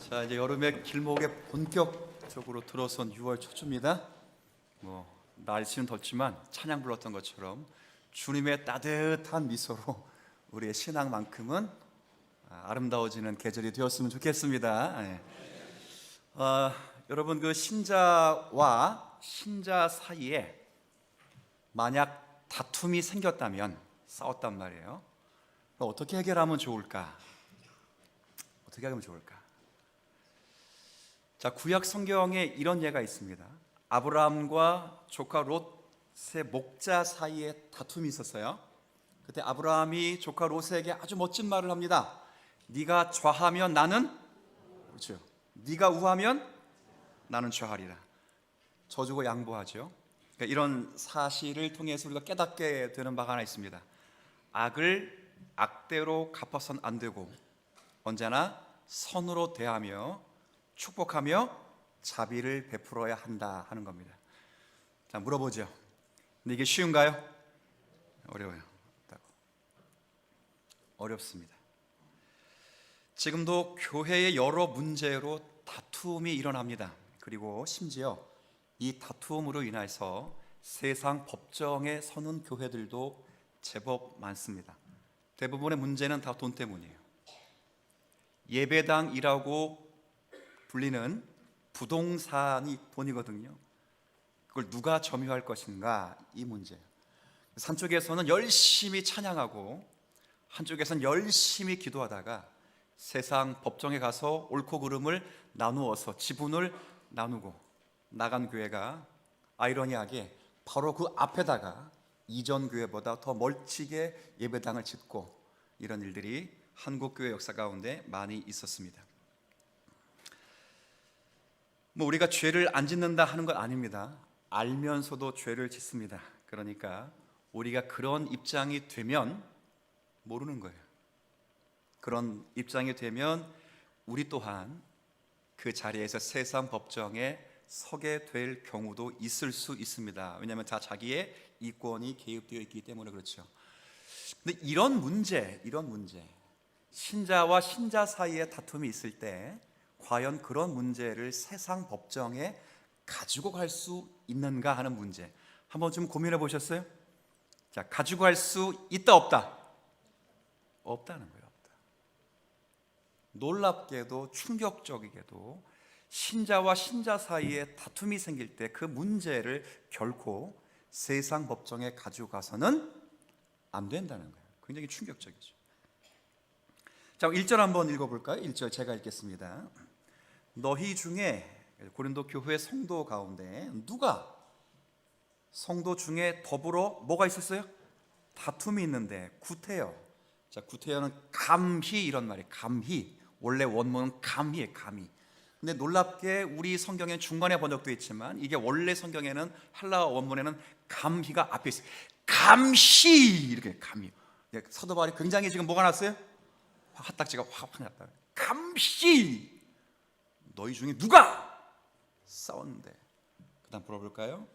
자, 이제 여름의 길목에 본격적으로 들어선 6월 초입니다. 날씨는 덥지만 찬양 불렀던 것처럼 주님의 따뜻한 미소로 우리의 신앙만큼은 아름다워지는 계절이 되었으면 좋겠습니다. 네. 여러분, 그 신자와 신자 사이에 만약 다툼이 생겼다면, 싸웠단 말이에요. 어떻게 해결하면 좋을까? 어떻게 하면 좋을까? 자, 구약 성경에 이런 예가 있습니다. 아브라함과 조카 롯의 목자 사이에 다툼이 있었어요. 그때 아브라함이 조카 롯에게 아주 멋진 말을 합니다. 네가 좌하면 나는, 그렇죠, 네가 우하면 나는 좌하리라. 져주고 양보하죠. 그러니까 이런 사실을 통해서 우리가 깨닫게 되는 바가 하나 있습니다. 악을 악대로 갚아서는 안 되고 언제나 선으로 대하며 축복하며 자비를 베풀어야 한다 하는 겁니다. 자, 물어보죠. 근데 이게 쉬운가요? 어려워요. 어렵습니다. 지금도 교회의 여러 문제로 다툼이 일어납니다. 그리고 심지어 이 다툼으로 인해서 세상 법정에 서는 교회들도 제법 많습니다. 대부분의 문제는 다 돈 때문이에요. 예배당이라고 불리는 부동산이 돈이거든요. 그걸 누가 점유할 것인가, 이 문제. 한쪽에서는 열심히 찬양하고 한쪽에서는 열심히 기도하다가 세상 법정에 가서 옳고 그름을 나누어서 지분을 나누고 나간 교회가 아이러니하게 바로 그 앞에다가 이전 교회보다 더 멀찍이 예배당을 짓고, 이런 일들이 한국교회 역사 가운데 많이 있었습니다. 우리가 죄를 안 짓는다 하는 건 아닙니다. 알면서도 죄를 짓습니다. 그러니까 우리가 그런 입장이 되면 모르는 거예요. 그런 입장이 되면 우리 또한 그 자리에서 세상 법정에 서게 될 경우도 있을 수 있습니다. 왜냐하면 다 자기의 이권이 개입되어 있기 때문에 그렇죠. 근데 이런 문제, 신자와 신자 사이에 다툼이 있을 때 과연 그런 문제를 세상 법정에 가지고 갈 수 있는가 하는 문제, 한번 좀 고민해 보셨어요? 자, 가지고 갈 수 있다, 없다? 없다는 거예요. 없다. 놀랍게도 충격적이게도 신자와 신자 사이에 다툼이 생길 때 그 문제를 결코 세상 법정에 가지고 가서는 안 된다는 거예요. 굉장히 충격적이죠. 자, 1절 한번 읽어볼까요? 1절 제가 읽겠습니다. 너희 중에, 고린도 교회 성도 가운데 누가 성도 중에 더불어 뭐가 있었어요? 다툼이 있는데 구태여. 자, 구태여는 감히, 이런 말이에요. 감히. 원래 원문은 감히예요. 감히. 근데 놀랍게 우리 성경에 중간에 번역되어 있지만 이게 원래 성경에는, 헬라어 원문에는 감히가 앞에 있어요. 감히, 이렇게 감히. 사도 바울이 굉장히 지금 뭐가 났어요? 화딱지가 확 났다. 감히 너희 중에 누가 싸웠는데. 그 다음 물어볼까요?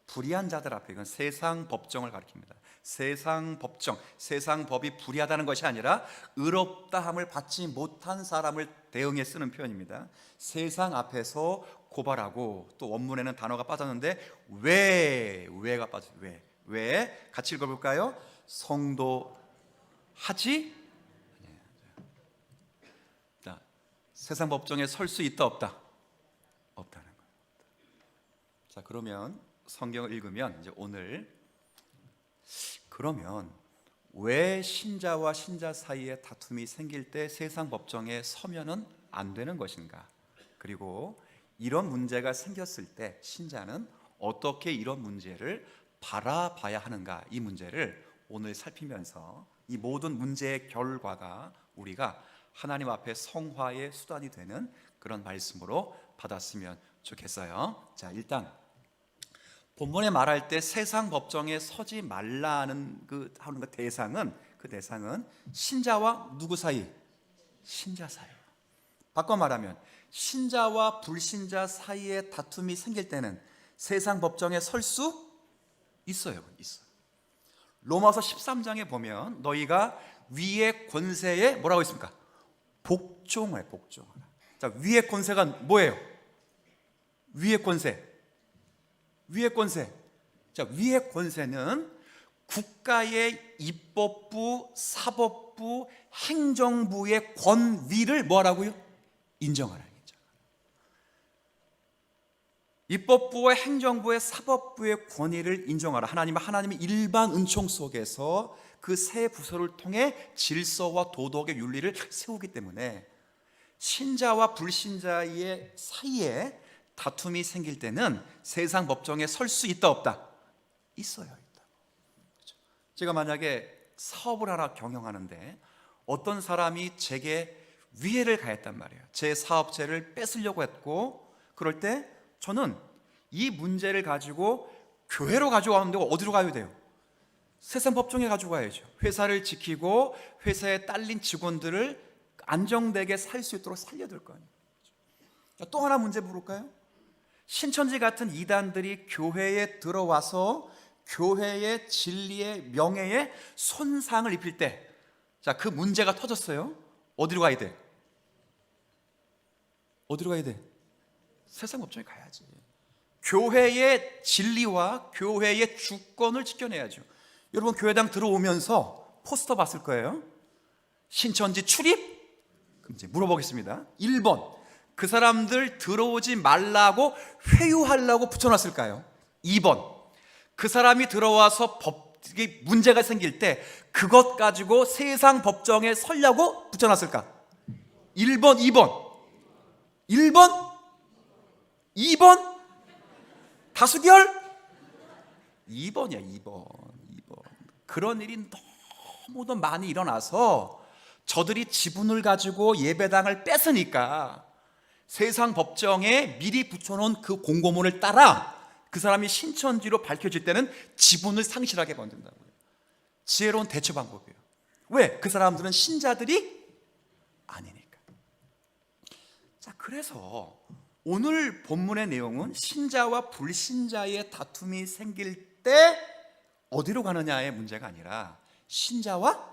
불의한 자들 앞에, 이건 세상 법정을 가리킵니다. 세상 법정, 세상 법이 불의하다는 것이 아니라 의롭다함을 받지 못한 사람을 대응해 쓰는 표현입니다. 세상 앞에서 고발하고, 또 원문에는 단어가 빠졌는데 왜가 빠졌어요. 왜? 같이 읽어볼까요? 성도하지? 자, 세상 법정에 설 수 있다, 없다? 없다는 거예요. 자, 그러면 성경을 읽으면 이제 오늘, 그러면 왜 신자와 신자 사이에 다툼이 생길 때 세상 법정에 서면은 안 되는 것인가? 그리고 이런 문제가 생겼을 때 신자는 어떻게 이런 문제를 바라봐야 하는가? 이 문제를 오늘 살피면서 이 모든 문제의 결과가 우리가 하나님 앞에 성화의 수단이 되는 그런 말씀으로 받았으면 좋겠어요. 자, 일단 본문에 말할 때 세상 법정에 서지 말라는 하는 그 대상은 신자와 누구 사이? 신자 사이. 바꿔 말하면 신자와 불신자 사이에 다툼이 생길 때는 세상 법정에 설 수 있어요. 로마서 13장에 보면 너희가 위의 권세에 뭐라고 있습니까? 복종하라. 자, 위의 권세가 뭐예요? 위의 권세. 위의 권세. 자, 위의 권세는 국가의 입법부, 사법부, 행정부의 권위를 뭐라고요? 인정하라. 입법부와 행정부의 사법부의 권위를 인정하라. 하나님의 일반 은총 속에서 그 세 부서를 통해 질서와 도덕의 윤리를 세우기 때문에 신자와 불신자의 사이에 다툼이 생길 때는 세상 법정에 설 수 있다 없다? 있어요. 있다. 제가 만약에 사업을 하나 경영하는데 어떤 사람이 제게 위해를 가했단 말이에요. 제 사업체를 뺏으려고 했고, 그럴 때 저는 이 문제를 가지고 교회로 가져가는데 어디로 가야 돼요? 세상 법정에 가지고 가야죠. 회사를 지키고 회사에 딸린 직원들을 안정되게 살 수 있도록 살려야 될 거 아니에요. 또 하나 문제 물을까요? 신천지 같은 이단들이 교회에 들어와서 교회의 진리의 명예에 손상을 입힐 때, 자, 그 문제가 터졌어요. 어디로 가야 돼? 어디로 가야 돼? 세상 법정에 가야지. 교회의 진리와 교회의 주권을 지켜내야죠. 여러분, 교회당 들어오면서 포스터 봤을 거예요. 신천지 출입? 그럼 이제 물어보겠습니다. 1번, 그 사람들 들어오지 말라고 회유하려고 붙여놨을까요? 2번, 그 사람이 들어와서 문제가 생길 때 그것 가지고 세상 법정에 서려고 붙여놨을까? 1번, 2번. 1번? 2번? 다수결? 2번이야, 2번. 그런 일이 너무도 많이 일어나서 저들이 지분을 가지고 예배당을 뺏으니까 세상 법정에 미리 붙여놓은 그 공고문을 따라 그 사람이 신천지로 밝혀질 때는 지분을 상실하게 만든다고요. 지혜로운 대처 방법이에요. 왜? 그 사람들은 신자들이 아니니까. 자, 그래서 오늘 본문의 내용은 신자와 불신자의 다툼이 생길 때 어디로 가느냐의 문제가 아니라 신자와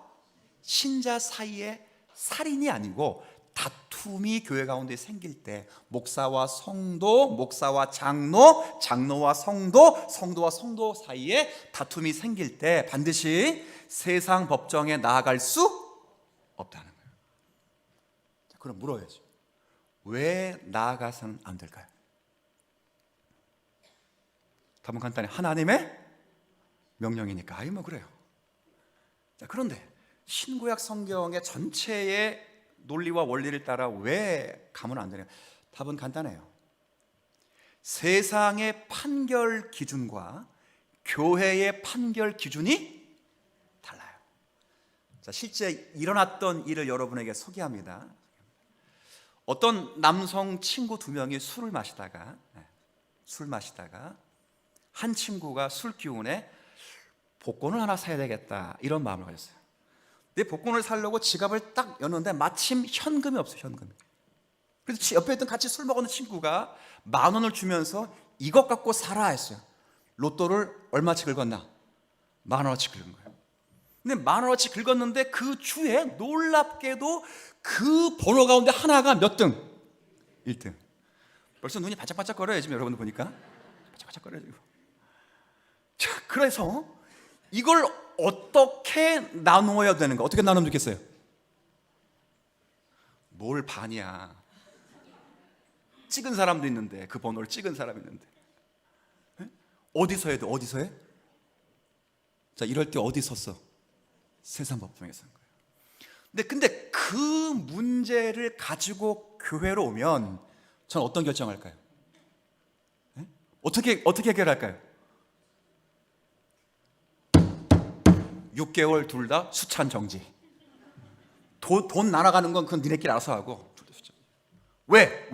신자 사이의 살인이 아니고 다툼이 교회 가운데 생길 때 목사와 성도, 목사와 장로, 장로와 성도, 성도와 성도 사이에 다툼이 생길 때 반드시 세상 법정에 나아갈 수 없다는 거예요. 자, 그럼 물어야죠. 왜 나아가서는 안 될까요? 답은 간단해. 하나님의 명령이니까. 아이 뭐 그래요. 자, 그런데 신구약 성경의 전체의 논리와 원리를 따라 왜 가면 안 되냐? 답은 간단해요. 세상의 판결 기준과 교회의 판결 기준이 달라요. 자, 실제 일어났던 일을 여러분에게 소개합니다. 어떤 남성 친구 2명이 술을 마시다가 한 친구가 술 기운에 복권을 하나 사야 되겠다 이런 마음을 가졌어요. 근데 복권을 사려고 지갑을 딱 여는데 마침 현금이 없어요. 현금이. 그래서 옆에 있던 같이 술 먹는 친구가 10,000원을 주면서 이것 갖고 사라 했어요. 로또를 얼마치 긁었나? 10,000원어치 긁은 거예요. 근데 10,000원어치 긁었는데 그 주에 놀랍게도 그 번호 가운데 하나가 몇 등? 1등. 벌써 눈이 반짝반짝 거려요. 지금 여러분들 보니까 반짝반짝 거려요. 자, 그래서 이걸 어떻게 나누어야 되는가? 어떻게 나누면 좋겠어요? 뭘 반이야. 찍은 사람도 있는데, 그 번호를 찍은 사람이 있는데. 네? 어디서 해도 어디서 해? 자, 이럴 때 어디 섰어? 세상 법정에 선 거예요. 근데 그 문제를 가지고 교회로 오면 저는 어떤 결정할까요? 네? 어떻게 해결할까요? 6개월 둘 다 수찬 정지. 돈 날아가는 건 그건 니네끼리 알아서 하고. 왜?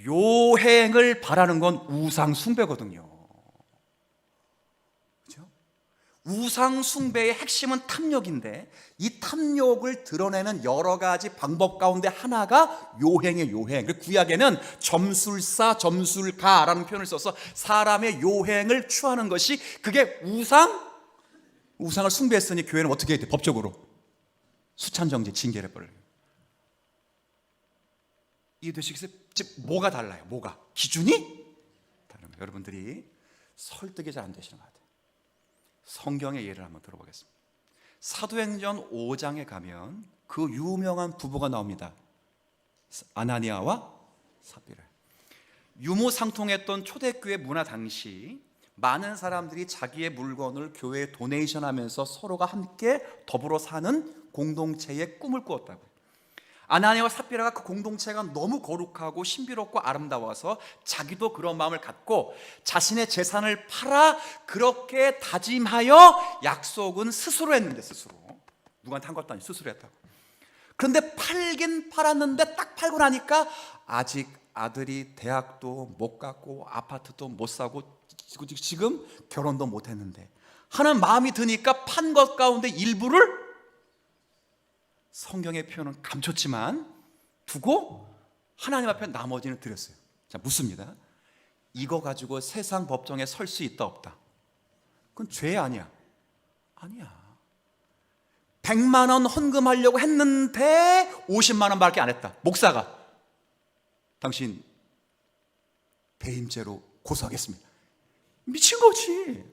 요행을 바라는 건 우상 숭배거든요. 그렇죠? 우상 숭배의 핵심은 탐욕인데 이 탐욕을 드러내는 여러 가지 방법 가운데 하나가 요행이에요. 요행. 구약에는 점술사, 점술가라는 표현을 써서 사람의 요행을 취하는 것이 그게 우상을 숭배했으니 교회는 어떻게 해야 돼? 법적으로 수찬정지, 징계를 벌여요. 이해되시겠어요? 즉 뭐가 달라요? 뭐가? 기준이 다른 거예요. 여러분들이 설득이 잘 안 되시는 것 같아요. 성경의 예를 한번 들어보겠습니다. 사도행전 5장에 가면 그 유명한 부부가 나옵니다. 아나니아와 삽비라. 유무상통했던 초대교회 문화 당시 많은 사람들이 자기의 물건을 교회에 도네이션하면서 서로가 함께 더불어 사는 공동체의 꿈을 꾸었다고요. 아나니아와 삽비라가 그 공동체가 너무 거룩하고 신비롭고 아름다워서 자기도 그런 마음을 갖고 자신의 재산을 팔아 그렇게 다짐하여 약속은 스스로 했는데, 스스로 누구한테 한 것도 아니고 스스로 했다고. 그런데 팔긴 팔았는데 딱 팔고 나니까 아직 아들이 대학도 못 갔고 아파트도 못 사고 지금 결혼도 못 했는데 하는 마음이 드니까 판 것 가운데 일부를 성경의 표현은 감췄지만 두고 하나님 앞에 나머지는 드렸어요. 자, 묻습니다. 이거 가지고 세상 법정에 설 수 있다 없다? 그건 죄 아니야? 아니야. 100만 원 헌금하려고 했는데 50만 원밖에 안 했다. 목사가 당신 배임죄로 고소하겠습니다. 미친 거지.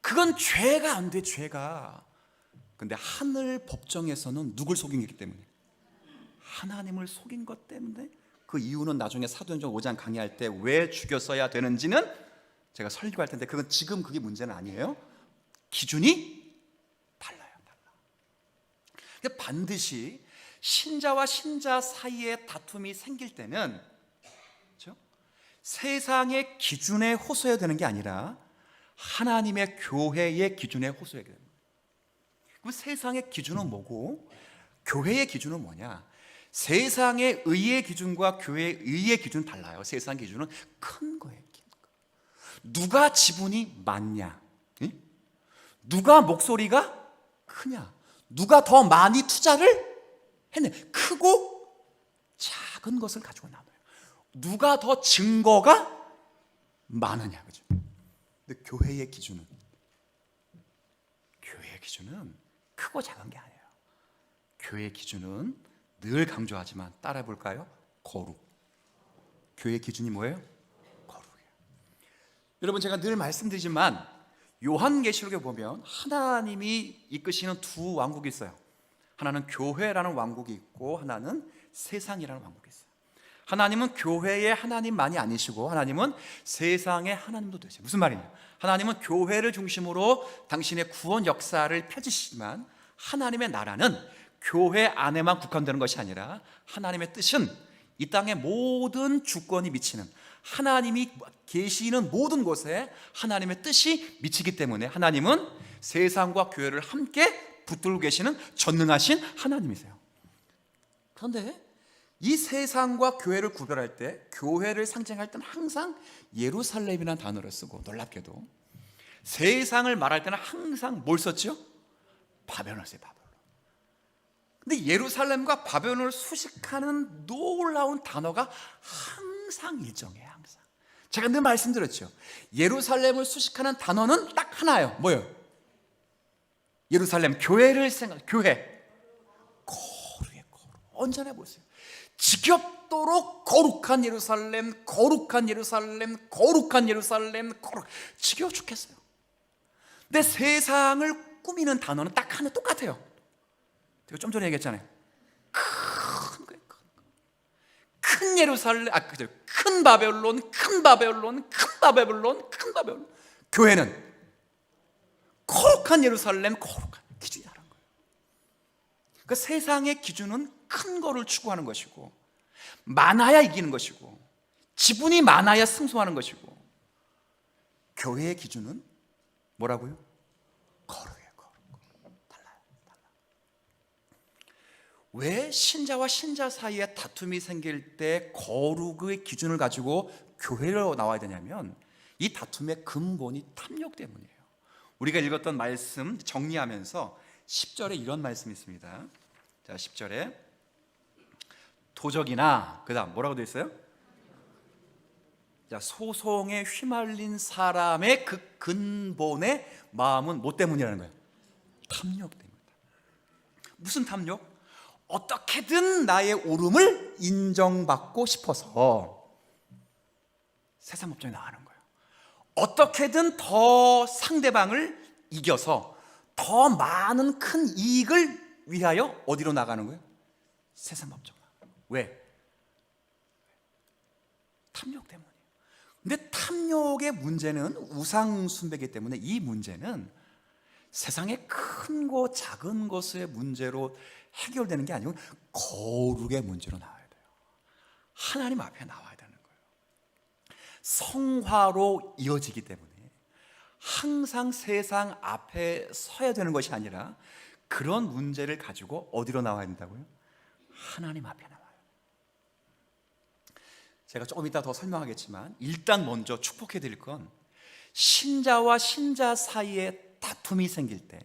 그건 죄가 안 돼, 죄가. 근데 하늘 법정에서는 누굴 속인 거기 때문에? 하나님을 속인 것 때문에. 그 이유는 나중에 사도행전 5장 강의할 때 왜 죽였어야 되는지는 제가 설교할 텐데 그건 지금 그게 문제는 아니에요. 기준이 달라요, 달라. 반드시 신자와 신자 사이에 다툼이 생길 때는 그렇죠? 세상의 기준에 호소해야 되는 게 아니라 하나님의 교회의 기준에 호소해야 됩니다. 그럼 세상의 기준은 뭐고 교회의 기준은 뭐냐? 세상의 의의 기준과 교회의 의의 기준은 달라요. 세상 기준은 큰 거예요. 누가 지분이 많냐? 누가 목소리가 크냐? 누가 더 많이 투자를 했냐? 크고 작은 것을 가지고 나눠요. 누가 더 증거가 많으냐, 그죠? 근데 교회의 기준은 크고 작은 게 아니에요. 교회의 기준은 늘 강조하지만 따라해 볼까요? 거룩. 교회의 기준이 뭐예요? 거룩이에요. 여러분, 제가 늘 말씀드리지만 요한계시록에 보면 하나님이 이끄시는 두 왕국이 있어요. 하나는 교회라는 왕국이 있고 하나는 세상이라는 왕국이 있어요. 하나님은 교회의 하나님만이 아니시고 하나님은 세상의 하나님도 되세요. 무슨 말이냐? 하나님은 교회를 중심으로 당신의 구원 역사를 펼치시지만 하나님의 나라는 교회 안에만 국한되는 것이 아니라 하나님의 뜻은 이 땅의 모든 주권이 미치는, 하나님이 계시는 모든 곳에 하나님의 뜻이 미치기 때문에 하나님은 세상과 교회를 함께 붙들고 계시는 전능하신 하나님이세요. 그런데 이 세상과 교회를 구별할 때, 교회를 상징할 때는 항상 예루살렘이라는 단어를 쓰고, 놀랍게도 세상을 말할 때는 항상 뭘 썼죠? 바벨론을 써요, 바벨론. 근데 예루살렘과 바벨론을 수식하는 놀라운 단어가 항상 일정해요, 항상. 제가 늘 말씀드렸죠. 예루살렘을 수식하는 단어는 딱 하나예요. 뭐예요? 예루살렘, 교회를 교회. 거룩해, 거룩. 언제나 보세요. 지겹도록 거룩한 예루살렘, 거룩한 예루살렘, 거룩한 예루살렘, 거룩. 지겨워 죽겠어요. 근데 세상을 꾸미는 단어는 딱 하나, 똑같아요. 제가 좀 전에 얘기했잖아요. 큰 거예요, 큰 거. 큰 예루살렘, 큰 바벨론, 큰 바벨론, 큰 바벨론, 큰 바벨론. 교회는 거룩한 예루살렘, 거룩한 기준이 다른 거예요. 그러니까 세상의 기준은 큰 거를 추구하는 것이고, 많아야 이기는 것이고, 지분이 많아야 승소하는 것이고, 교회의 기준은 뭐라고요? 거룩이에요, 거룩. 달라요. 왜 신자와 신자 사이에 다툼이 생길 때 거룩의 기준을 가지고 교회로 나와야 되냐면, 이 다툼의 근본이 탐욕 때문이에요. 우리가 읽었던 말씀 정리하면서 10절에 이런 말씀이 있습니다. 자, 10절에 도적이나, 그 다음 뭐라고 되어 있어요? 자, 소송에 휘말린 사람의 그 근본의 마음은 뭐 때문이라는 거예요? 탐욕 때문이다. 무슨 탐욕? 어떻게든 나의 옳음을 인정받고 싶어서 세상 법정에 나가는 거예요. 어떻게든 더 상대방을 이겨서 더 많은 큰 이익을 위하여 어디로 나가는 거예요? 세상 법정. 왜? 탐욕 때문이에요. 근데 탐욕의 문제는 우상숭배이기 때문에 이 문제는 세상의 큰 것 작은 것의 문제로 해결되는 게 아니고 거룩의 문제로 나와야 돼요. 하나님 앞에 나와야 되는 거예요. 성화로 이어지기 때문에 항상 세상 앞에 서야 되는 것이 아니라 그런 문제를 가지고 어디로 나와야 된다고요? 하나님 앞에 나와요. 제가 조금 이따 더 설명하겠지만 일단 먼저 축복해 드릴 건 신자와 신자 사이에 다툼이 생길 때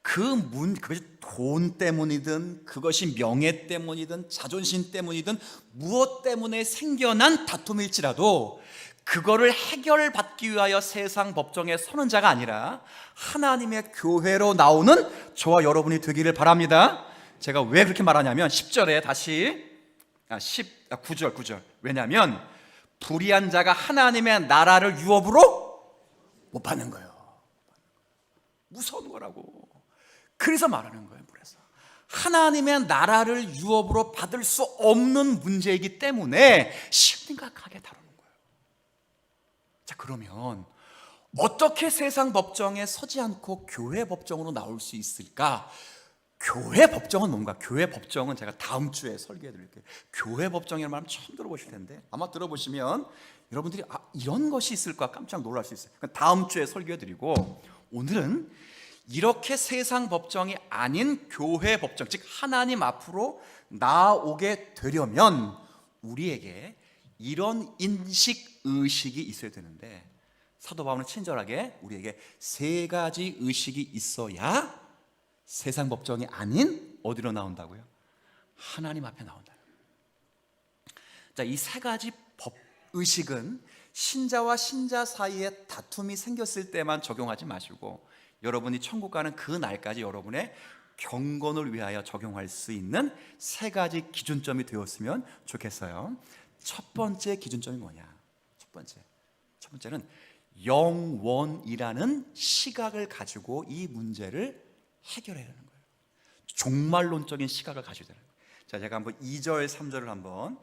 그것이 돈 때문이든 그것이 명예 때문이든 자존심 때문이든 무엇 때문에 생겨난 다툼일지라도 그거를 해결받기 위하여 세상 법정에 서는 자가 아니라 하나님의 교회로 나오는 저와 여러분이 되기를 바랍니다. 제가 왜 그렇게 말하냐면 10절에 다시 9절 왜냐하면 불의한 자가 하나님의 나라를 유업으로 못 받는 거예요. 무서운 거라고. 그래서 말하는 거예요. 그래서 하나님의 나라를 유업으로 받을 수 없는 문제이기 때문에 심각하게 다루는 거예요. 자, 그러면 어떻게 세상 법정에 서지 않고 교회 법정으로 나올 수 있을까? 교회 법정은 뭔가? 교회 법정은 제가 다음 주에 설계해 드릴게요. 교회 법정이라는 말 처음 들어보실 텐데 아마 들어보시면 여러분들이 이런 것이 있을까 깜짝 놀랄 수 있어요. 다음 주에 설계해 드리고 오늘은 이렇게 세상 법정이 아닌 교회 법정, 즉 하나님 앞으로 나오게 되려면 우리에게 이런 인식, 의식이 있어야 되는데 사도 바울은 친절하게 우리에게 세 가지 의식이 있어야 세상 법정이 아닌 어디로 나온다고요? 하나님 앞에 나온다. 자, 이 세 가지 법 의식은 신자와 신자 사이에 다툼이 생겼을 때만 적용하지 마시고 여러분이 천국 가는 그 날까지 여러분의 경건을 위하여 적용할 수 있는 세 가지 기준점이 되었으면 좋겠어요. 첫 번째 기준점이 뭐냐? 첫 번째는 영원이라는 시각을 가지고 이 문제를 해결해야 하는 거예요. 종말론적인 시각을 가지고 되는 거예요. 자, 제가 한번 2절, 3절을 한번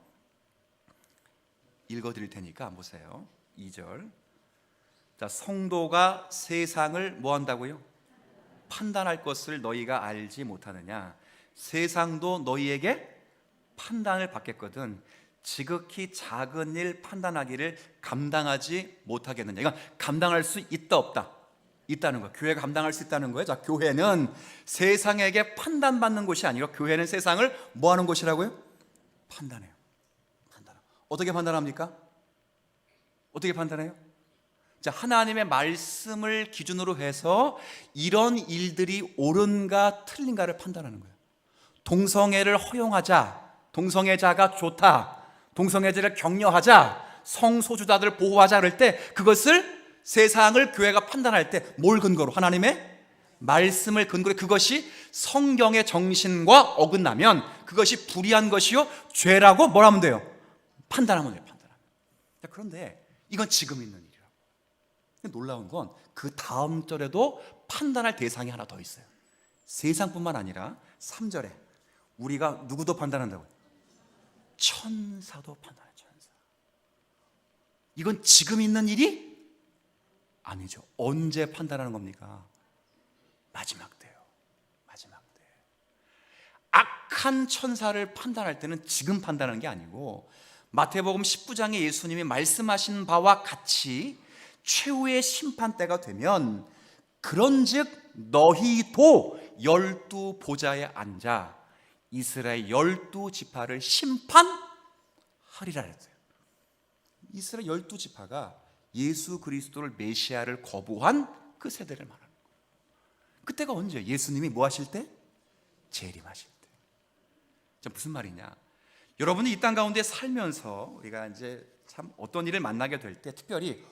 읽어드릴 테니까 한번 보세요. 2절. 자, 성도가 세상을 뭐 한다고요? 판단할 것을 너희가 알지 못하느냐? 세상도 너희에게 판단을 받겠거든 지극히 작은 일 판단하기를 감당하지 못하겠느냐? 이건 감당할 수 있다 없다? 있다는 거예요. 교회가 감당할 수 있다는 거예요. 자, 교회는 세상에게 판단받는 곳이 아니라 교회는 세상을 뭐 하는 곳이라고요? 판단해요. 어떻게 판단합니까? 어떻게 판단해요? 자, 하나님의 말씀을 기준으로 해서 이런 일들이 옳은가 틀린가를 판단하는 거예요. 동성애를 허용하자, 동성애자가 좋다, 동성애자를 격려하자, 성소수자들을 보호하자 그럴 때 그것을 세상을 교회가 판단할 때 뭘 근거로? 하나님의 말씀을 근거로 그것이 성경의 정신과 어긋나면 그것이 불의한 것이요 죄라고 뭘 하면 돼요? 판단하면 돼요. 자, 그런데 이건 지금 있는 일이라고. 놀라운 건 그 다음 절에도 판단할 대상이 하나 더 있어요. 세상뿐만 아니라 3절에 우리가 누구도 판단한다고요? 천사도 판단해요. 천사. 이건 지금 있는 일이 아니죠. 언제 판단하는 겁니까? 마지막 때요. 마지막 때. 악한 천사를 판단할 때는 지금 판단하는 게 아니고 마태복음 19장에 예수님이 말씀하신 바와 같이 최후의 심판 때가 되면 그런즉 너희도 12 보좌에 앉아 이스라엘 12지파를 심판하리라 했어요. 이스라엘 12지파가 예수 그리스도를 메시아를 거부한 그 세대를 말하는 거예요. 그때가 언제? 예수님이 뭐 하실 때? 재림하실 때. 자, 무슨 말이냐? 여러분이 이 땅 가운데 살면서 우리가 이제 참 어떤 일을 만나게 될 때 특별히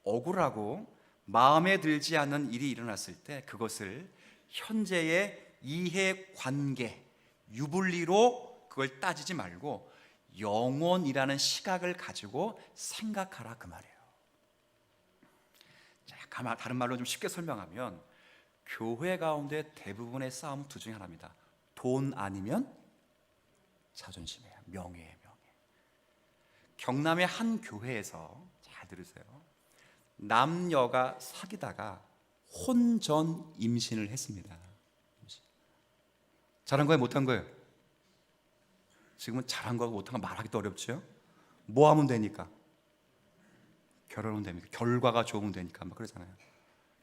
억울하고 마음에 들지 않는 일이 일어났을 때 그것을 현재의 이해관계, 유불리로 그걸 따지지 말고 영혼이라는 시각을 가지고 생각하라 그 말이에요. 자, 다른 말로 좀 쉽게 설명하면 교회 가운데 대부분의 싸움은 두 중에 하나입니다. 돈 아니면 자존심이에요. 명예예요, 명예. 경남의 한 교회에서 잘 들으세요. 남녀가 사귀다가 혼전 임신을 했습니다. 잘한 거예요, 못한 거예요? 지금은 잘한 거하고 못한 거 말하기도 어렵죠. 뭐 하면 되니까? 결혼은 됩니까? 결과가 좋으면 되니까 막 그러잖아요.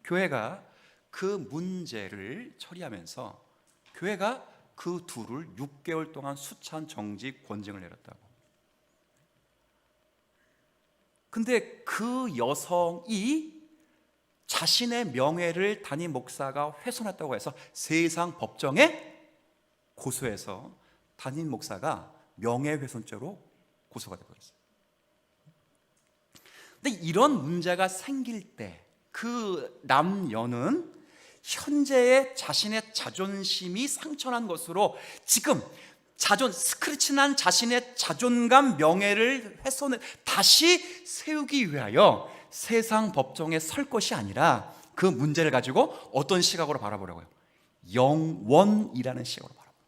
교회가 그 문제를 처리하면서 교회가 그 둘을 6개월 동안 수찬 정직 권징을 내렸다고. 근데 그 여성이 자신의 명예를 담임 목사가 훼손했다고 해서 세상 법정에 고소해서 담임 목사가 명예훼손죄로 고소가 되어버렸어요. 근데 이런 문제가 생길 때 그 남녀는 현재의 자신의 자존심이 상처난 것으로 지금 스크래치난 자신의 자존감, 명예를 훼손해 다시 세우기 위하여 세상 법정에 설 것이 아니라 그 문제를 가지고 어떤 시각으로 바라보려고요? 영원이라는 시각으로 바라보려고.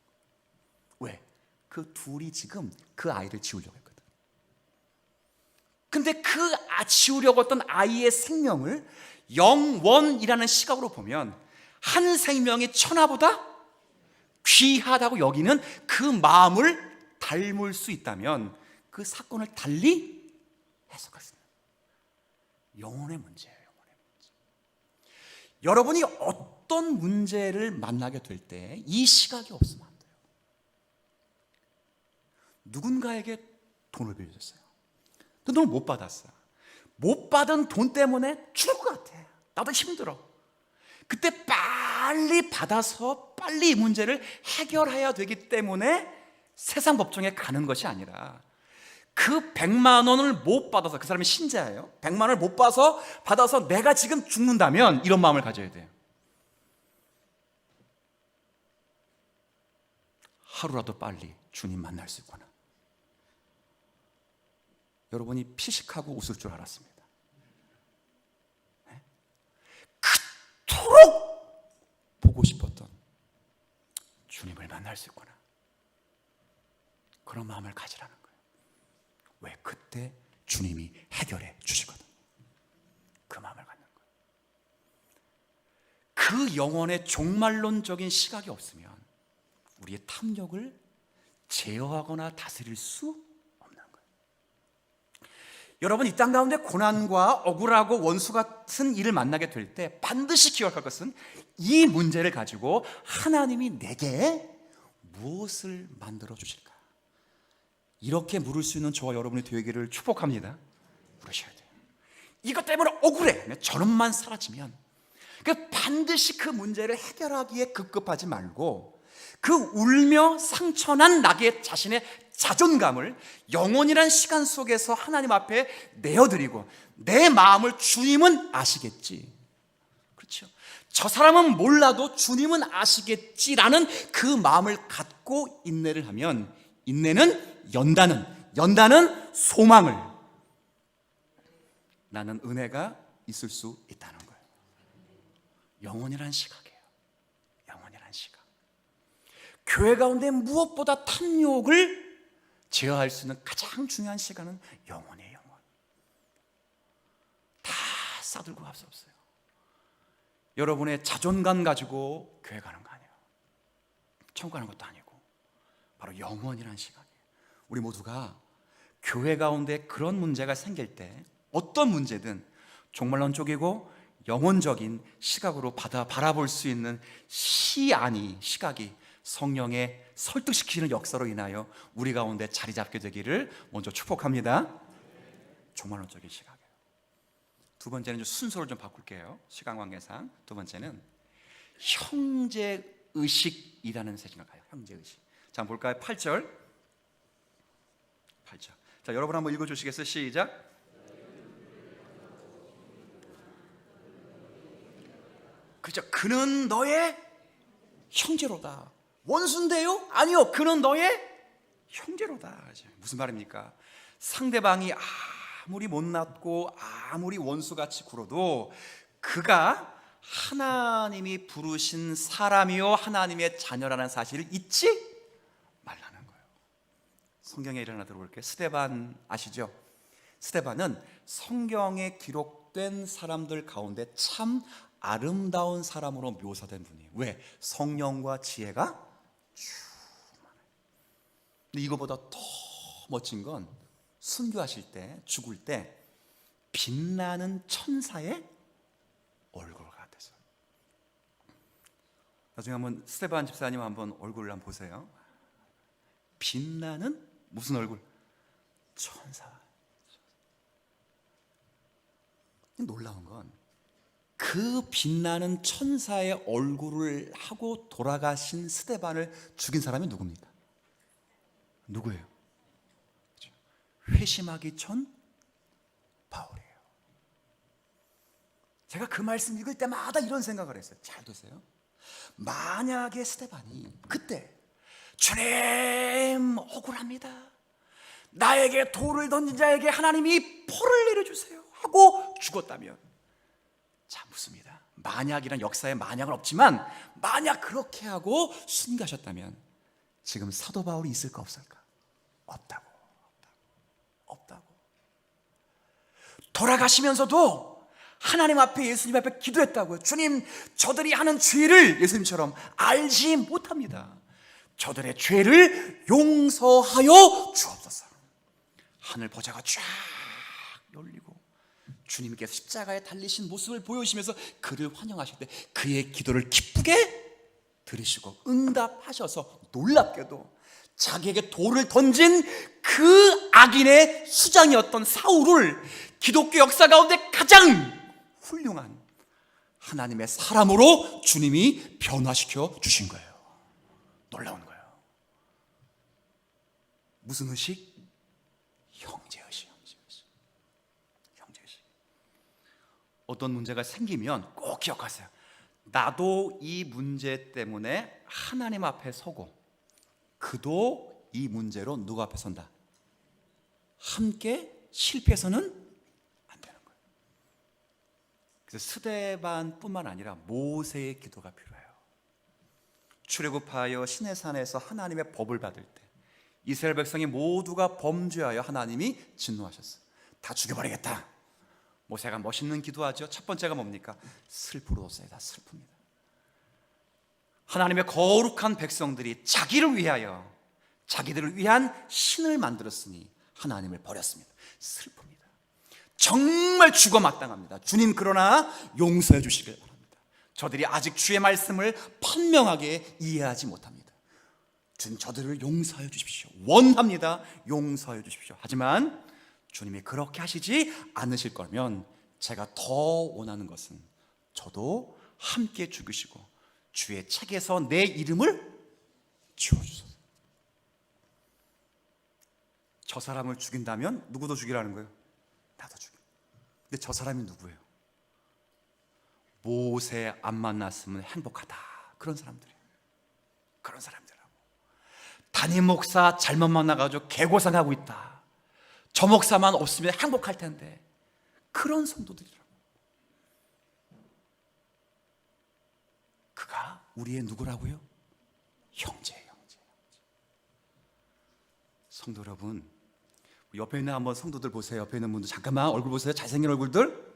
왜? 그 둘이 지금 그 아이를 지우려고 했거든. 근데 그 지우려고 했던 아이의 생명을 영원이라는 시각으로 보면 한 생명이 천하보다 귀하다고 여기는 그 마음을 닮을 수 있다면 그 사건을 달리 해석할 수 있습니다. 영혼의 문제예요. 영혼의 문제. 여러분이 어떤 문제를 만나게 될 때 이 시각이 없으면 안 돼요. 누군가에게 돈을 빌려줬어요. 근데 돈을 못 받았어요. 못 받은 돈 때문에 죽을 것 같아. 나도 힘들어. 그때 빨리 받아서 빨리 이 문제를 해결해야 되기 때문에 세상 법정에 가는 것이 아니라 그 100만 원을 못 받아서, 그 사람이 신자예요. 100만 원을 못 받아서 내가 지금 죽는다면 이런 마음을 가져야 돼요. 하루라도 빨리 주님 만날 수 있구나. 여러분이 피식하고 웃을 줄 알았습니다. 그토록 보고 싶었던 주님을 만날 수 있구나. 그런 마음을 가지라는 거예요. 왜? 그때 주님이 해결해 주시거든. 그 마음을 갖는 거예요. 그 영혼의 종말론적인 시각이 없으면 우리의 탐욕을 제어하거나 다스릴 수 없는 거예요. 여러분, 이 땅 가운데 고난과 억울하고 원수 같은 일을 만나게 될 때 반드시 기억할 것은 이 문제를 가지고 하나님이 내게 무엇을 만들어 주실까? 이렇게 물을 수 있는 저와 여러분이 되기를 축복합니다. 물으셔야 돼요. 이것 때문에 억울해. 저놈만 사라지면. 반드시 그 문제를 해결하기에 급급하지 말고 그 울며 상처난 나의 자신의 자존감을 영원이란 시간 속에서 하나님 앞에 내어드리고, 내 마음을 주님은 아시겠지. 그렇죠? 저 사람은 몰라도 주님은 아시겠지라는 그 마음을 갖고 인내를 하면, 인내는 연다는 소망을, 나는 은혜가 있을 수 있다는 거예요. 영원이란 시각이에요. 영원이란 시각. 교회 가운데 무엇보다 탐욕을 제어할 수 있는 가장 중요한 시간은 영혼이에요. 영혼. 다 싸들고 갈 수 없어요. 여러분의 자존감 가지고 교회 가는 거 아니에요. 천국 가는 것도 아니고 바로 영혼이라는 시각이에요. 우리 모두가 교회 가운데 그런 문제가 생길 때 어떤 문제든 종말론적이고 영혼적인 시각으로 바라볼 수 있는 시각이 성령의 설득시키는 역사로 인하여 우리 가운데 자리 잡게 되기를 먼저 축복합니다. 종말론적인 시각이에요. 두 번째는 순서를 좀 바꿀게요. 시간 관계상. 두 번째는 형제의식이라는 생각을 가요. 형제의식. 자, 한번 볼까요? 8절. 자, 여러분 한번 읽어주시겠어요? 시작. 그렇죠. 그는 너의 형제로다. 원수인데요? 아니요, 그는 너의 형제로다. 무슨 말입니까? 상대방이 아무리 못났고 아무리 원수같이 굴어도 그가 하나님이 부르신 사람이요 하나님의 자녀라는 사실을 잊지 말라는 거예요. 성경에 일어나 들어볼게요. 스데반 아시죠? 스데반은 성경에 기록된 사람들 가운데 참 아름다운 사람으로 묘사된 분이에요. 왜? 성령과 지혜가 충만해요. 근데 이거보다 더 멋진 건 순교하실 때, 죽을 때 빛나는 천사의 얼굴 같아서. 나중에 한번 스테반 집사님 한번 얼굴을 한번 보세요. 빛나는 무슨 얼굴? 천사. 놀라운 건 그 빛나는 천사의 얼굴을 하고 돌아가신 스데반을 죽인 사람이 누굽니까? 누구예요? 회심하기 전 바울이에요. 제가 그 말씀 읽을 때마다 이런 생각을 했어요. 잘 보세요. 만약에 스데반이 그때 주님 억울합니다, 나에게 돌을 던진 자에게 하나님이 벌을 내려주세요 하고 죽었다면, 자 묻습니다. 만약이란 역사에 만약은 없지만 만약 그렇게 하고 순교하셨다면 지금 사도 바울이 있을까 없을까? 없다고. 돌아가시면서도 하나님 앞에, 예수님 앞에 기도했다고요. 주님, 저들이 하는 죄를 예수님처럼 알지 못합니다. 저들의 죄를 용서하여 주옵소서. 하늘 보좌가 쫙 열리고 주님께서 십자가에 달리신 모습을 보여주시면서 그를 환영하실 때 그의 기도를 기쁘게 들으시고 응답하셔서 놀랍게도 자기에게 돌을 던진 그 악인의 수장이었던 사울을 기독교 역사 가운데 가장 훌륭한 하나님의 사람으로 주님이 변화시켜 주신 거예요. 놀라운 거예요. 무슨 의식? 형제의식. 어떤 문제가 생기면 꼭 기억하세요. 나도 이 문제 때문에 하나님 앞에 서고 그도 이 문제로 누구 앞에 선다? 함께 실패해서는 안 되는 거예요. 그래서 스데반뿐만 아니라 모세의 기도가 필요해요. 출애굽하여 시내산에서 하나님의 법을 받을 때 이스라엘 백성이 모두가 범죄하여 하나님이 진노하셨어요. 다 죽여버리겠다. 모세가 멋있는 기도하죠. 첫 번째가 뭡니까? 슬프로서의 다 슬픕니다. 하나님의 거룩한 백성들이 자기를 위하여, 자기들을 위한 신을 만들었으니 하나님을 버렸습니다. 슬픕니다. 정말 죽어 마땅합니다. 주님, 그러나 용서해 주시길 바랍니다. 저들이 아직 주의 말씀을 판명하게 이해하지 못합니다. 주님, 저들을 용서해 주십시오. 원합니다. 용서해 주십시오. 하지만 주님이 그렇게 하시지 않으실 거면 제가 더 원하는 것은 저도 함께 죽으시고 주의 책에서 내 이름을 지워주소서. 저 사람을 죽인다면 누구도 죽이라는 거예요? 나도 죽여. 근데 저 사람이 누구예요? 모세 안 만났으면 행복하다, 그런 사람들이에요. 그런 사람들하고 담임 목사 잘못 만나가지고 개고생하고 있다, 저 목사만 없으면 행복할 텐데, 그런 성도들이라고. 그가 우리의 누구라고요? 형제예요. 성도 여러분, 옆에 있는 한번 성도들 보세요. 옆에 있는 분들 잠깐만 얼굴 보세요. 잘생긴 얼굴들.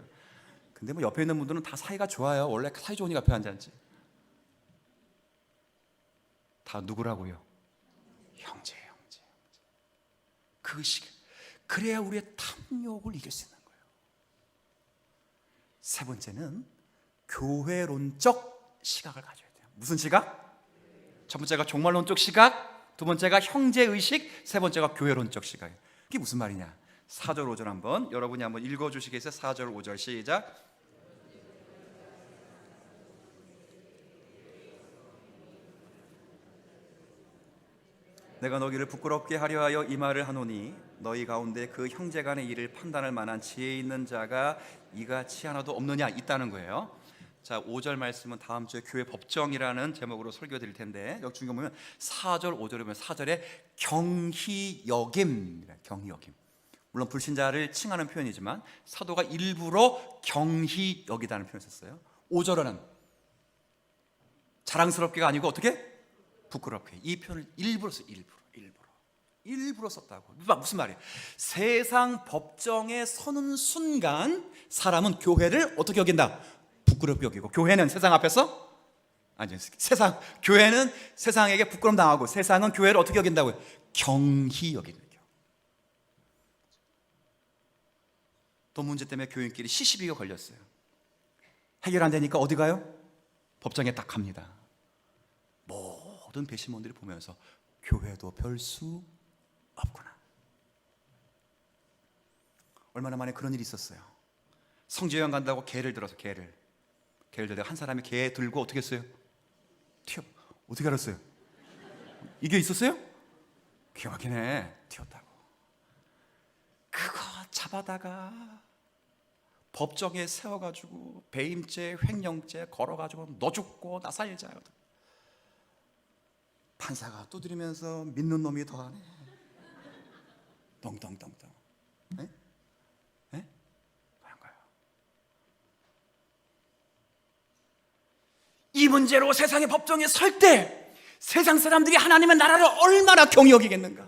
근데 뭐 옆에 있는 분들은 다 사이가 좋아요. 원래 사이 좋으니까 옆에 앉았지. 다 누구라고요? 형제예요. 그 시간, 그래야 우리의 탐욕을 이길 수 있는 거예요. 세 번째는 교회론적 시각을 가져야 돼요. 무슨 시각? 첫 번째가 종말론적 시각, 두 번째가 형제의식, 세 번째가 교회론적 시각이에요. 이게 무슨 말이냐? 4절 5절 한번 여러분이 한번 읽어주시겠어요? 4절 5절 시작. 내가 너희를 부끄럽게 하려 하여 이 말을 하노니 너희 가운데 그 형제 간의 일을 판단할 만한 지혜 있는 자가 이같이 하나도 없느냐, 있다는 거예요. 자, 5절 말씀은 다음 주에 교회 법정이라는 제목으로 설교 드릴 텐데, 여기 중간 보면 4절, 5절에 보면 4절에 경희여김, 경희여김. 물론 불신자를 칭하는 표현이지만 사도가 일부러 경히 여기다는 표현을 썼어요. 5절에는 자랑스럽게가 아니고 어떻게? 부끄럽게. 이 표현을 일부러 썼어요. 일부러 썼다고. 무슨 말이에요? 세상 법정에 서는 순간 사람은 교회를 어떻게 여긴다? 부끄럽게 여기고, 교회는 세상 앞에서 교회는 세상에게 부끄럼 당하고, 세상은 교회를 어떻게 여긴다고요? 경히 여기는. 또 문제 때문에 교인끼리 시시비가 걸렸어요. 해결 안 되니까 어디 가요? 법정에 딱 갑니다. 모든 배심원들이 보면서 교회도 별 수 없구나. 얼마나 만에 그런 일이 있었어요. 성지여행 간다고 개를 들어서 개를 들다가 한 사람이 개 들고 어떻게 했어요? 어떻게 알았어요? 이게 있었어요? 기가 막히네. 튀었다고. 그거 잡아다가 법정에 세워가지고 배임죄, 횡령죄 걸어가지고 너 죽고 나 살자. 판사가 두드리면서 믿는 놈이 더하네. 덩덩덩덩. 네? 네? 그런 거예요. 이 문제로 세상의 법정에 설 때 세상 사람들이 하나님의 나라를 얼마나 경히 여기겠는가?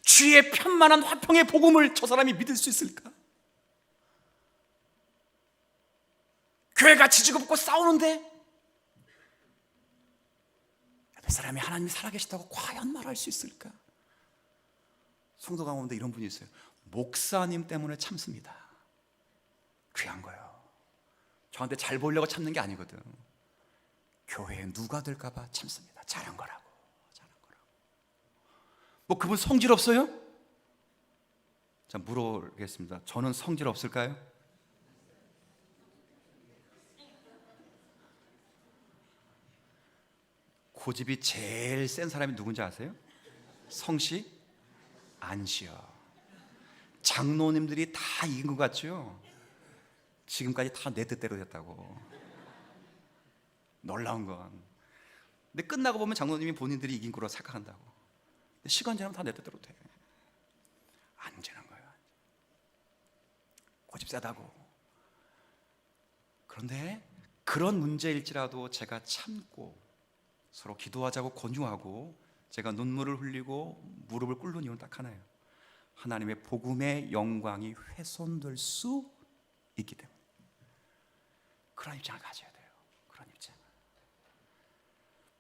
주의 편만한 화평의 복음을 저 사람이 믿을 수 있을까? 교회가 지지고 싸우는데 옆에 사람이 하나님이 살아계시다고 과연 말할 수 있을까? 성도 가운데 이런 분이 있어요. 목사님 때문에 참습니다. 귀한 거예요. 저한테 잘 보이려고 참는 게 아니거든. 교회에 누가 될까 봐 참습니다. 잘한 거라고. 뭐 그분 성질 없어요? 자, 물어보겠습니다. 저는 성질 없을까요? 고집이 제일 센 사람이 누군지 아세요? 성씨? 안씨요. 장로님들이 다 이긴 것 같죠? 지금까지 다 내 뜻대로 됐다고. 놀라운 건. 근데 끝나고 보면 장로님이 본인들이 이긴 거로 생각한다고. 근데 시간 지나면 다 내 뜻대로 돼. 안 되는 거예요. 고집 세다고. 그런데 그런 문제일지라도 제가 참고 서로 기도하자고 권유하고 제가 눈물을 흘리고 무릎을 꿇는 이유는 딱 하나예요. 하나님의 복음의 영광이 훼손될 수 있기 때문에. 그런 입장을 가져야 돼요. 그런 입장.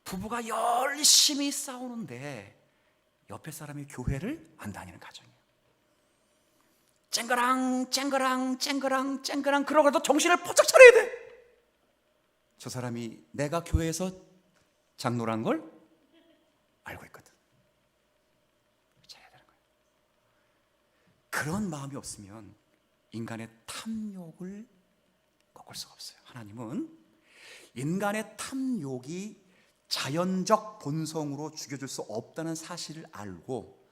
부부가 열심히 싸우는데 옆에 사람이 교회를 안 다니는 가정이에요. 쨍그랑 그러고도 정신을 포착 차려야 돼. 저 사람이 내가 교회에서 장로란 걸 알고 있거든. 잘해야 되는 거예요. 그런 마음이 없으면 인간의 탐욕을 꺾을 수가 없어요. 하나님은 인간의 탐욕이 자연적 본성으로 죽여줄 수 없다는 사실을 알고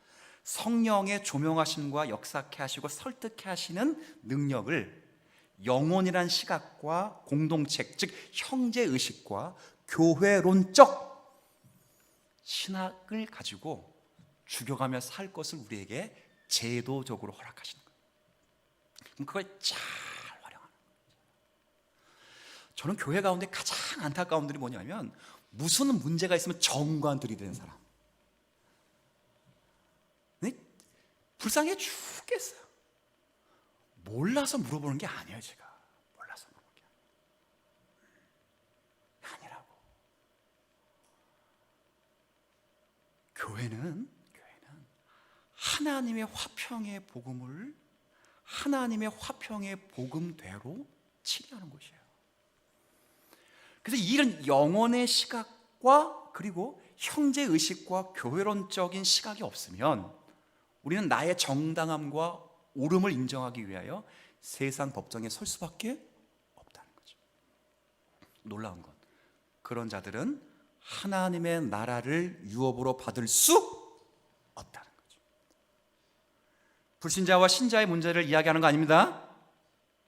성령의 조명하심과 역사케 하시고 설득케 하시는 능력을 영혼이란 시각과 공동체, 즉 형제의식과 교회론적 신학을 가지고 죽여가며 살 것을 우리에게 제도적으로 허락하시는 거예요. 그럼 그걸 잘 활용하는 거예요. 저는 교회 가운데 가장 안타까운 분들이 뭐냐면 무슨 문제가 있으면 정관들이 되는 사람. 네? 불쌍해 죽겠어요. 몰라서 물어보는 게 아니에요. 제가 몰라서 물어보는 게 아니라고. 교회는 하나님의 화평의 복음을 하나님의 화평의 복음대로 치료하는 곳이에요. 그래서 이런 영혼의 시각과 그리고 형제의식과 교회론적인 시각이 없으면 우리는 나의 정당함과 옳음을 인정하기 위하여 세상 법정에 설 수밖에 없다는 거죠. 놀라운 건 그런 자들은 하나님의 나라를 유업으로 받을 수 없다는 거죠. 불신자와 신자의 문제를 이야기하는 거 아닙니다.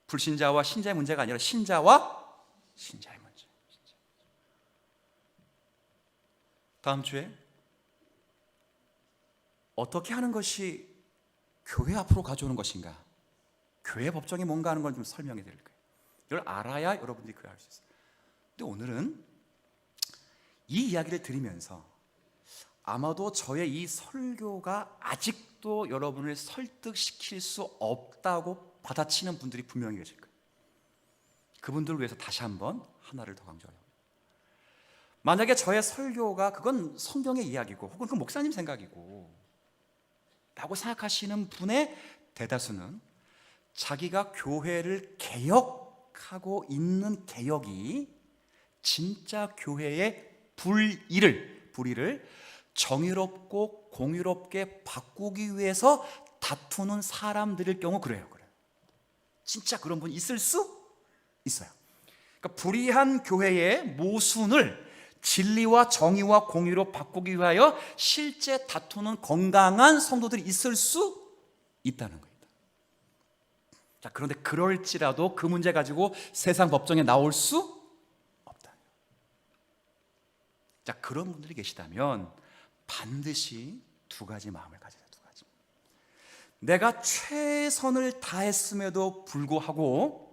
불신자와 신자의 문제가 아니라 신자와 신자의 문제. 다음 주에 어떻게 하는 것이 교회 앞으로 가져오는 것인가, 교회 법정이 뭔가 하는 걸 좀 설명해 드릴 거예요. 이걸 알아야 여러분들이 그걸 알 수 있어요. 근데 오늘은 이 이야기를 들으면서 아마도 저의 이 설교가 아직도 여러분을 설득시킬 수 없다고 받아치는 분들이 분명히 계실 거예요. 그분들을 위해서 다시 한번 하나를 더 강조해요. 만약에 저의 설교가 그건 성경의 이야기고 혹은 그 목사님 생각이고 라고 생각하시는 분의 대다수는 자기가 교회를 개혁하고 있는 개혁이 진짜 교회의 불의를 정의롭고 공의롭게 바꾸기 위해서 다투는 사람들일 경우 그래요. 진짜 그런 분이 있을 수 있어요. 그러니까 불의한 교회의 모순을 진리와 정의와 공의로 바꾸기 위하여 실제 다투는 건강한 성도들이 있을 수 있다는 겁니다. 자, 그런데 그럴지라도 그 문제 가지고 세상 법정에 나올 수 없다. 자, 그런 분들이 계시다면 반드시 두 가지 마음을 가져야 돼요. 두 가지. 내가 최선을 다했음에도 불구하고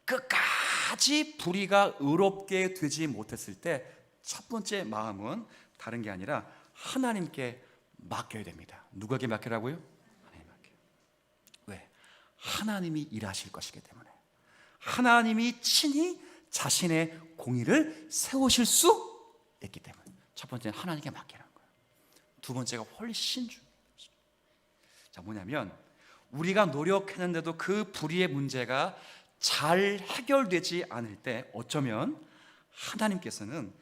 끝까지 불의가 의롭게 되지 못했을 때 첫 번째 마음은 다른 게 아니라 하나님께 맡겨야 됩니다. 누구에게 맡기라고요? 하나님께 맡겨요. 왜? 하나님이 일하실 것이기 때문에. 하나님이 친히 자신의 공의를 세우실 수 있기 때문에. 첫 번째는 하나님께 맡기라는 거예요. 두 번째가 훨씬 중요해요. 자, 뭐냐면 우리가 노력했는데도 그 불의의 문제가 잘 해결되지 않을 때 어쩌면 하나님께서는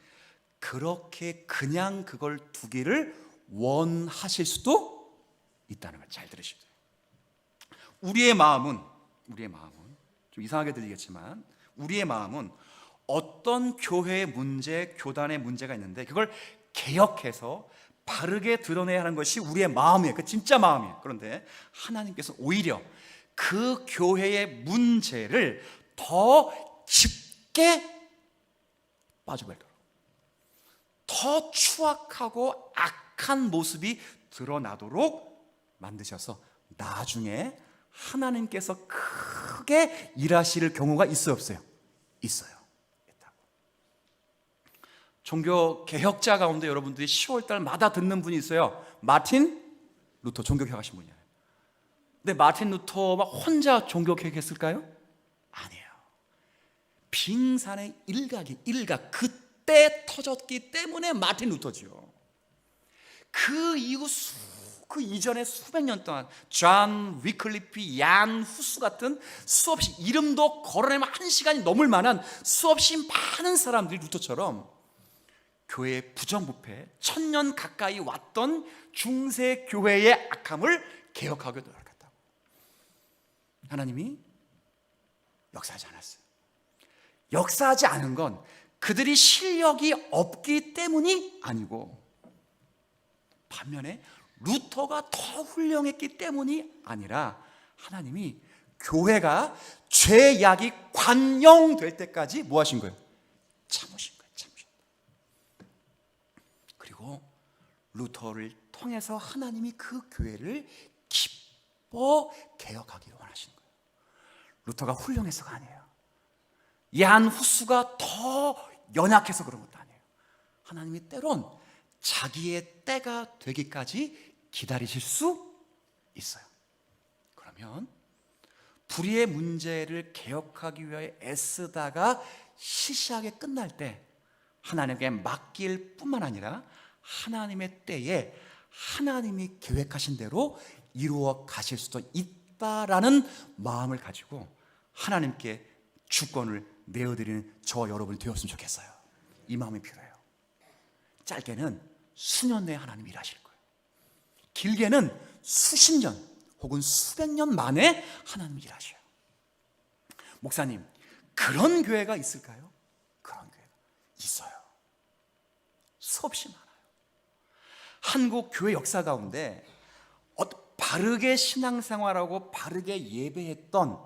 그렇게 그냥 그걸 두기를 원하실 수도 있다는 걸 잘 들으셔야 돼요. 우리의 마음은 좀 이상하게 들리겠지만 우리의 마음은 어떤 교회의 문제, 교단의 문제가 있는데 그걸 개혁해서 바르게 드러내야 하는 것이 우리의 마음이에요. 그 진짜 마음이에요. 그런데 하나님께서 오히려 그 교회의 문제를 더 깊게 빠져버리도록, 더 추악하고 악한 모습이 드러나도록 만드셔서 나중에 하나님께서 크게 일하실 경우가 있어요, 없어요? 있어요. 있다고. 종교 개혁자 가운데 여러분들이 10월달마다 듣는 분이 있어요. 마틴 루터, 종교 개혁하신 분이에요. 근데 마틴 루터가 혼자 종교 개혁했을까요? 아니에요. 빙산의 일각 그때 터졌기 때문에 마틴 루터지요. 그 이후 그 이전에 수백 년 동안 존 위클리프, 얀 후스 같은 수없이 이름도 거론하면 1시간이 넘을 만한 수없이 많은 사람들이 루터처럼 교회의 부정부패 1000년 가까이 왔던 중세 교회의 악함을 개혁하기 노력했다고. 하나님이 역사하지 않았어요. 역사하지 않은 건 그들이 실력이 없기 때문이 아니고 반면에 루터가 더 훌륭했기 때문이 아니라 하나님이 교회가 죄악이 관영될 때까지 뭐 하신 거예요? 참으신 거예요. 그리고 루터를 통해서 하나님이 그 교회를 기뻐 개혁하기를 원하시는 거예요. 루터가 훌륭해서가 아니에요. 얀 후스가 더 연약해서 그런 것도 아니에요. 하나님이 때론 자기의 때가 되기까지 기다리실 수 있어요. 그러면 불의의 문제를 개혁하기 위하여 애쓰다가 시시하게 끝날 때 하나님께 맡길 뿐만 아니라 하나님의 때에 하나님이 계획하신 대로 이루어 가실 수도 있다라는 마음을 가지고 하나님께 주권을 내어드리는 저와 여러분이 되었으면 좋겠어요. 이 마음이 필요해요. 짧게는 수년 내에 하나님이 일하실 거예요. 길게는 수십 년 혹은 수백 년 만에 하나님이 일하셔요. 목사님, 그런 교회가 있을까요? 그런 교회가 있어요. 수없이 많아요. 한국 교회 역사 가운데 바르게 신앙생활하고 바르게 예배했던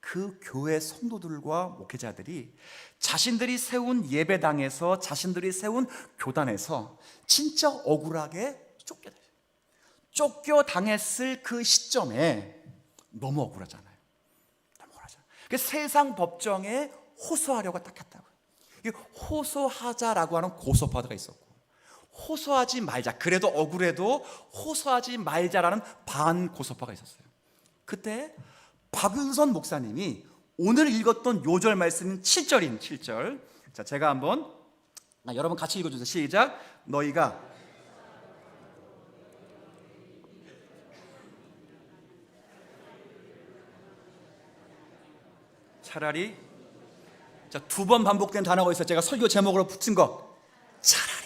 그 교회 성도들과 목회자들이 자신들이 세운 예배당에서, 자신들이 세운 교단에서 진짜 억울하게 쫓겨당했을 그 시점에 너무 억울하잖아요. 너무 억울하잖아요. 그 세상 법정에 호소하려고 딱 했다고요. 호소하자라고 하는 고소파드가 있었고, 호소하지 말자, 그래도 억울해도 호소하지 말자라는 반고소파가 있었어요. 그때 박윤선 목사님이 오늘 읽었던 요절 말씀인 7절인 7절, 자, 제가 한번 여러분 같이 읽어주세요. 시작. 너희가 차라리, 자, 두 번 반복된 단어가 있어요. 제가 설교 제목으로 붙인 거, 차라리.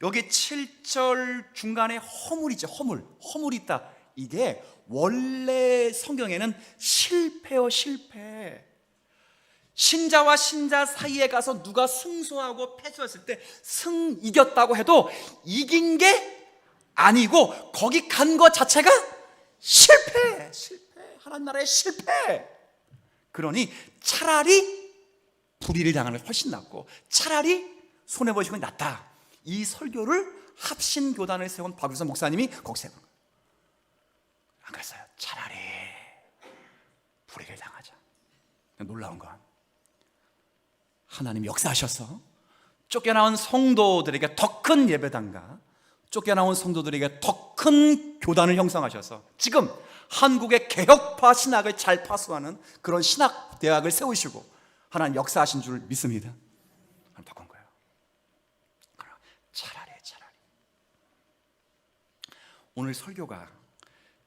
여기 7절 중간에 허물이죠. 허물이 있다. 이게 원래 성경에는 실패요, 실패. 신자와 신자 사이에 가서 누가 승소하고 패소했을 때 이겼다고 해도 이긴 게 아니고 거기 간 것 자체가 실패. 하나님 나라의 실패. 그러니 차라리 불의를 당하는 게 훨씬 낫고 차라리 손해보시는 게 낫다. 이 설교를 합신교단을 세운 박유선 목사님이 거기 세운 거예요. 안 그랬어요. 차라리 불의를 당하자. 놀라운 건 하나님이 역사하셔서 쫓겨나온 성도들에게 더 큰 예배당과 쫓겨나온 성도들에게 더 큰 교단을 형성하셔서 지금 한국의 개혁파 신학을 잘 파수하는 그런 신학대학을 세우시고 하나님 역사하신 줄 믿습니다. 바꾼 거예요. 차라리. 오늘 설교가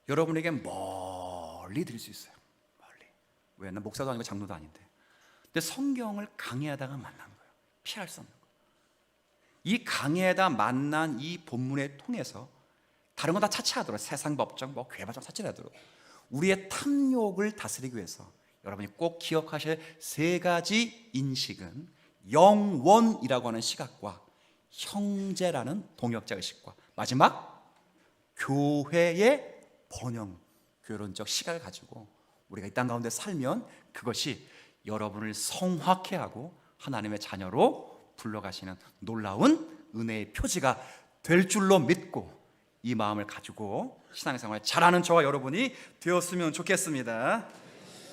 여러분에게 멀리 들릴 수 있어요. 멀리. 왜? 나 목사도 아니고 장로도 아닌데. 근데 성경을 강의하다가 만난 거예요. 피할 수 없는 거예요. 이 강의하다 만난 이 본문을 통해서 다른 건 다 차치하더라도 세상 법정, 교회 법정 차치하더라도 우리의 탐욕을 다스리기 위해서 여러분이 꼭 기억하실 세 가지 인식은 영원이라고 하는 시각과 형제라는 동역자 의식과 마지막 교회의 번영, 교론적 시각을 가지고 우리가 이 땅 가운데 살면 그것이 여러분을 성화케 하고 하나님의 자녀로 불러가시는 놀라운 은혜의 표지가 될 줄로 믿고 이 마음을 가지고 신앙생활 잘하는 저와 여러분이 되었으면 좋겠습니다.